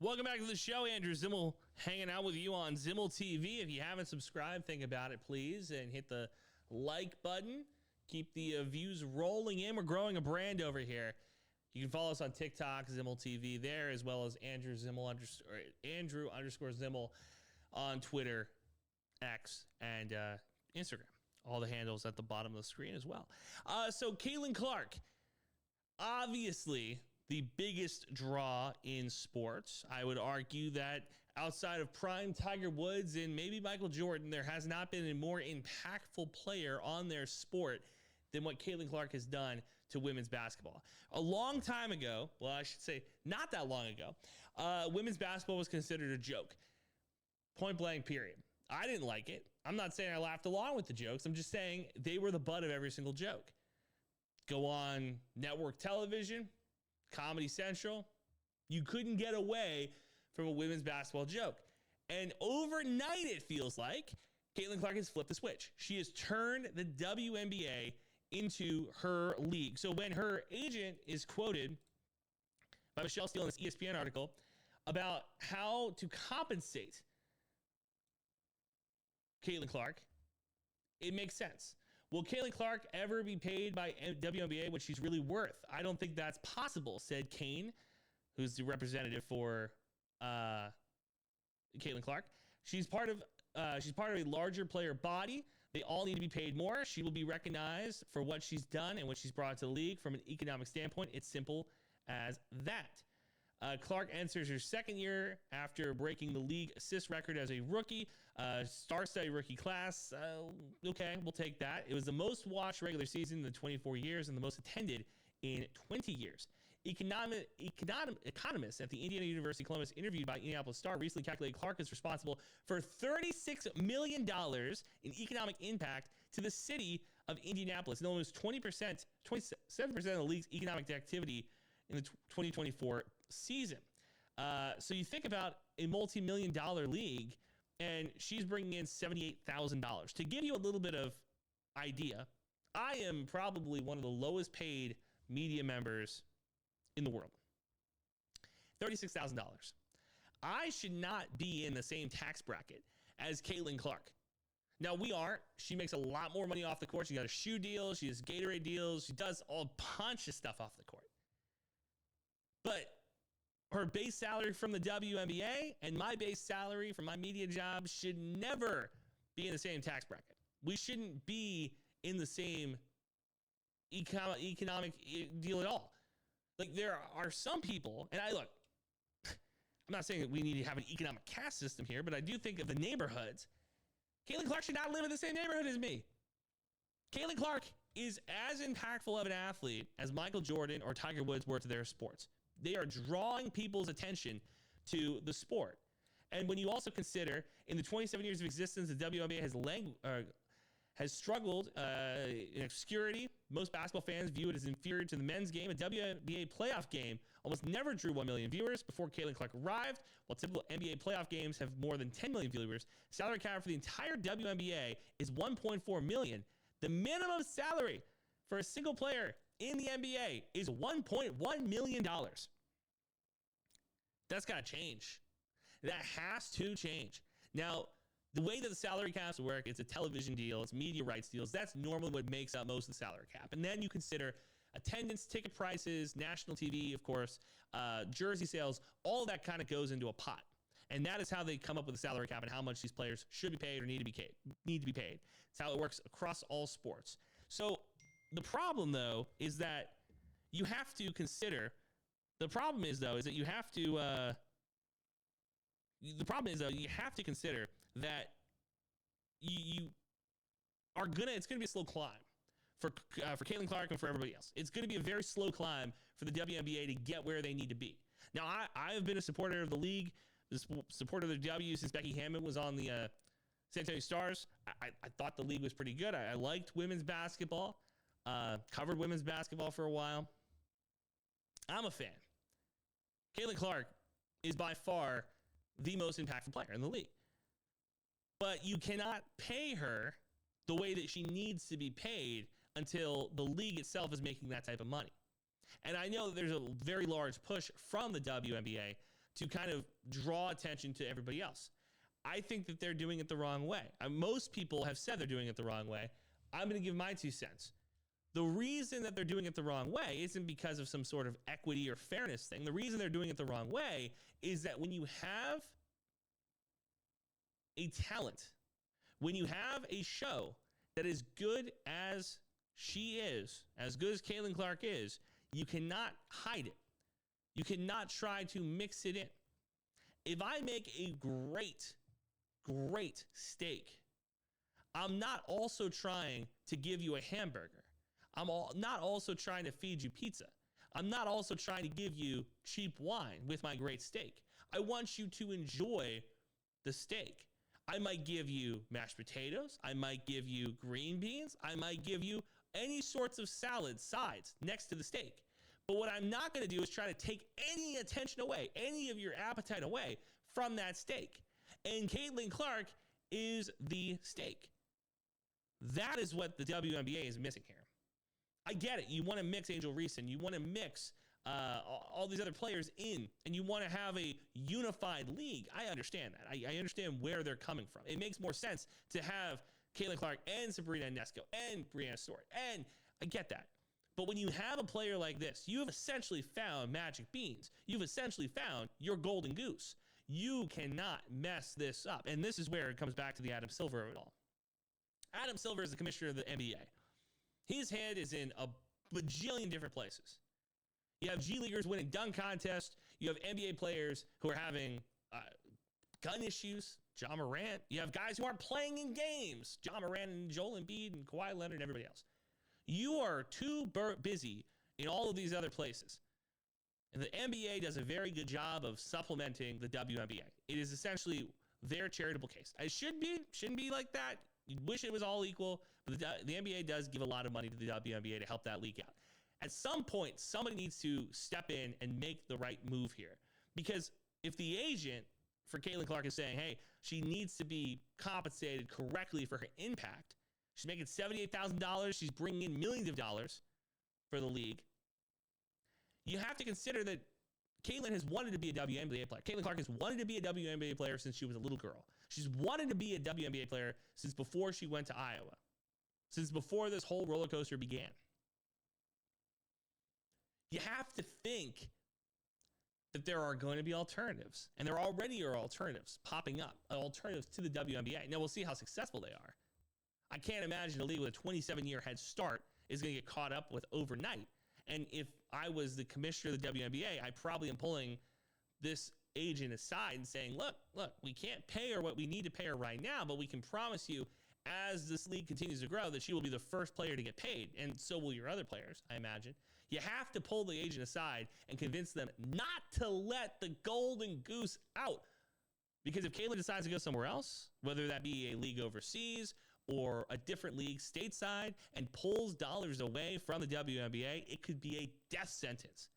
Welcome back to the show. Andrew Zimmel hanging out with you on Zimmel TV. If you haven't subscribed, think about it, please, and hit the like button. Keep the views rolling in. We're growing a brand over here. You can follow us on TikTok, Zimmel TV there, as well as Andrew underscore Zimmel on Twitter, X, and Instagram. All the handles at the bottom of the screen as well. So Caitlin Clark, obviously the biggest draw in sports. I would argue that outside of prime Tiger Woods and maybe Michael Jordan, there has not been a more impactful player on their sport than what Caitlin Clark has done to women's basketball. A long time ago, well, I should say not that long ago, women's basketball was considered a joke. Point blank, period. I didn't like it. I'm not saying I laughed along with the jokes. I'm just saying they were the butt of every single joke. Go on network television, Comedy Central, you couldn't get away from a women's basketball joke. And overnight, it feels like, Caitlin Clark has flipped the switch. She has turned the WNBA into her league. So when her agent is quoted by Michelle Steele in this ESPN article about how to compensate Caitlin Clark, it makes sense. Will Caitlin Clark ever be paid by WNBA what she's really worth? I don't think that's possible, said Kane, who's the representative for Caitlin Clark. She's part of a larger player body. They all need to be paid more. She will be recognized for what she's done and what she's brought to the league from an economic standpoint. It's simple as that. Clark enters her second year after breaking the league assist record as a rookie. Star-studded rookie class. Okay, we'll take that. It was the most watched regular season in the 24 years and the most attended in 20 years. Economists at the Indiana University Columbus, interviewed by Indianapolis Star, recently calculated Clark is responsible for $36 million in economic impact to the city of Indianapolis, and almost 27% of the league's economic activity in the 2024 season. So you think about a multi-million-dollar league, and she's bringing in $78,000. To give you a little bit of idea, I am probably one of the lowest paid media members in the world. $36,000. I should not be in the same tax bracket as Caitlin Clark. Now, we aren't. She makes a lot more money off the court. She got a shoe deal. She has Gatorade deals. She does a bunch of stuff off the court. But her base salary from the WNBA and my base salary from my media job should never be in the same tax bracket. We shouldn't be in the same economic deal at all. Like, there are some people, and I'm not saying that we need to have an economic caste system here, but I do think of the neighborhoods. Caitlin Clark should not live in the same neighborhood as me. Caitlin Clark is as impactful of an athlete as Michael Jordan or Tiger Woods were to their sports. They are drawing people's attention to the sport. And when you also consider, in the 27 years of existence, the WNBA has struggled in obscurity. Most basketball fans view it as inferior to the men's game. A WNBA playoff game almost never drew 1 million viewers before Caitlin Clark arrived, while typical NBA playoff games have more than 10 million viewers. Salary cap for the entire WNBA is $1.4 million. The minimum salary for a single player in the NBA is $1.1 million. That's got to change. That has to change. Now, the way that the salary caps work, it's a television deal, it's media rights deals. That's normally what makes up most of the salary cap. And then you consider attendance, ticket prices, national TV, of course, jersey sales, all that kind of goes into a pot. And that is how they come up with the salary cap and how much these players should be paid or need to be paid. It's how it works across all sports. So the problem, though, is that you have to consider, you have to consider that you are it's going to be a slow climb for Caitlin Clark and for everybody else. It's going to be a very slow climb for the WNBA to get where they need to be. Now, I have been a supporter of the league, a supporter of the W since Becky Hammond was on the San Antonio Stars. I thought the league was pretty good. I liked women's basketball, covered women's basketball for a while. I'm a fan. Caitlin Clark is by far the most impactful player in the league. But you cannot pay her the way that she needs to be paid until the league itself is making that type of money. And I know that there's a very large push from the WNBA to kind of draw attention to everybody else. I think that they're doing it the wrong way. Most people have said they're doing it the wrong way. I'm going to give my 2 cents. The reason that they're doing it the wrong way isn't because of some sort of equity or fairness thing. The reason they're doing it the wrong way is that when you have a talent, when you have a show that is good as she is, as good as Caitlin Clark is, you cannot hide it. You cannot try to mix it in. If I make a great steak, I'm not also trying to give you a hamburger. I'm not also trying to feed you pizza. I'm not also trying to give you cheap wine with my great steak. I want you to enjoy the steak. I might give you mashed potatoes. I might give you green beans. I might give you any sorts of salad sides next to the steak. But what I'm not going to do is try to take any attention away, any of your appetite away from that steak. And Caitlin Clark is the steak. That is what the WNBA is missing here. I get it. You want to mix Angel Reese and you want to mix all these other players in, and you want to have a unified league. I understand that. I understand where they're coming from. It makes more sense to have Caitlin Clark and Sabrina Ionescu and Brianna Stewart, and I get that. But when you have a player like this, you have essentially found magic beans. You've essentially found your golden goose. You cannot mess this up. And this is where it comes back to the Adam Silver of it all. Adam Silver is the commissioner of the NBA. His head is in a bajillion different places. You have G Leaguers winning dunk contests. You have NBA players who are having gun issues. Ja Morant. You have guys who aren't playing in games. Ja Morant and Joel Embiid and Kawhi Leonard and everybody else. You are too busy in all of these other places. And the NBA does a very good job of supplementing the WNBA. It is essentially their charitable case. It shouldn't be like that. You wish it was all equal, but the NBA does give a lot of money to the WNBA to help that league out. At some point, somebody needs to step in and make the right move here. Because if the agent for Caitlin Clark is saying, hey, she needs to be compensated correctly for her impact, she's making $78,000, she's bringing in millions of dollars for the league, you have to consider that Caitlin has wanted to be a WNBA player. Caitlin Clark has wanted to be a WNBA player since she was a little girl. She's wanted to be a WNBA player since before she went to Iowa, since before this whole roller coaster began. You have to think that there are going to be alternatives, and there already are alternatives popping up, alternatives to the WNBA. Now, we'll see how successful they are. I can't imagine a league with a 27-year head start is going to get caught up with overnight. And if I was the commissioner of the WNBA, I probably am pulling this agent aside and saying, look, we can't pay her what we need to pay her right now, but we can promise you as this league continues to grow that she will be the first player to get paid, and so will your other players, I imagine. You have to pull the agent aside and convince them not to let the golden goose out. Because if Caitlin decides to go somewhere else, whether that be a league overseas or a different league stateside, and pulls dollars away from the WNBA, it could be a death sentence.